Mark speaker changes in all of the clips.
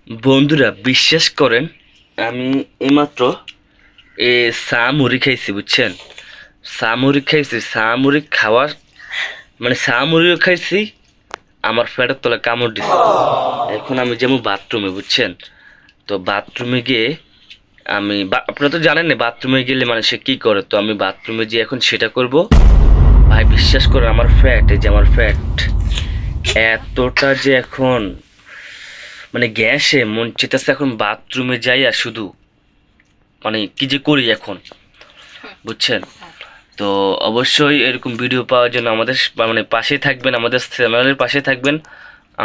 Speaker 1: বন্ধুরা বিশ্বাস করেন, আমি এইমাত্র চা মুড়ি খাইছি, বুঝছেন? চা মুড়ি খাইছি, চা মুড়ি খাওয়ার মানে চা মুড়িও খাইছি, আমার পেটের তলায় কামড় দিছে। এখন আমি যেমন বাথরুমে, বুঝছেন? তো বাথরুমে গিয়ে আপনারা তো জানেন না বাথরুমে গেলে মানে সে কী করে, তো আমি বাথরুমে গিয়ে এখন সেটা করব। ভাই বিশ্বাস করে আমার ফ্যাট, এই যে আমার ফ্যাট এতটা যে এখন মানে গ্যাসে মন চেতেছে এখন বাথরুমে যাই আর শুধু মানে কি যে করি এখন, বুঝছেন? তো অবশ্যই এরকম ভিডিও পাওয়ার জন্য আমাদের মানে পাশে থাকবেন, আমাদের চ্যানেলের পাশে থাকবেন।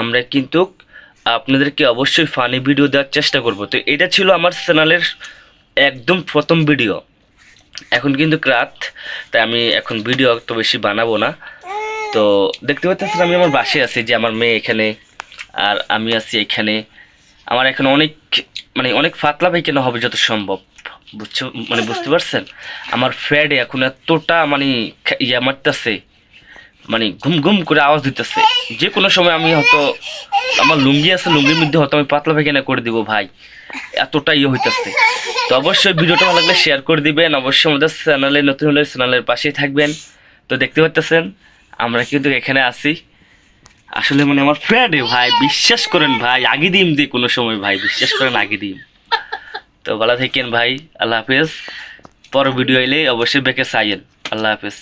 Speaker 1: আমরা কিন্তু আপনাদেরকে অবশ্যই ফানি ভিডিও দেওয়ার চেষ্টা করব। তো এটা ছিল আমার চ্যানেলের একদম প্রথম ভিডিও। এখন কিন্তু রাত, তাই আমি এখন ভিডিও একটু বেশি বানাবো না। তো দেখতে পাচ্ছেন আমি আমার বাসায় আছি, যে আমার মেয়ে এখানে আর আমি আছি এখানে। আমার এখন অনেক মানে অনেক পাতলা পায়খানা হবে যত সম্ভব, বুঝছো? মানে বুঝতে পারছেন? আমার ফ্যাডে এখন এতটা মানে ইয়া মারতেছে, মানে ঘুম ঘুম করে আওয়াজ দিতেছে। যে কোনো সময় আমি হয়তো আমার লুঙ্গি আছে, লুঙ্গির মধ্যে হয়তো আমি পাতলা পায়খানা করে দিব ভাই, এতটা ইয়ে হইতেছে। তো অবশ্যই ভিডিওটা ভালো লাগলে শেয়ার করে দিবেন, অবশ্যই আমাদের চ্যানেলে নতুন হলে চ্যানেলের পাশেই থাকবেন। তো দেখতে পাচ্ছেন আমরা কিন্তু এখানে আছি। আসলে মানে আমার ফ্রেন্ডে ভাই, বিশ্বাস করেন ভাই, আগে দিম দিয়ে কোনো সময় ভাই, বিশ্বাস করেন আগে দিম। তো ভালো থাকেন ভাই, আল্লাহ হাফেজ। পর ভিডিও এলে অবশ্যই বেঁকে চাইয়েন। আল্লাহ হাফেজ।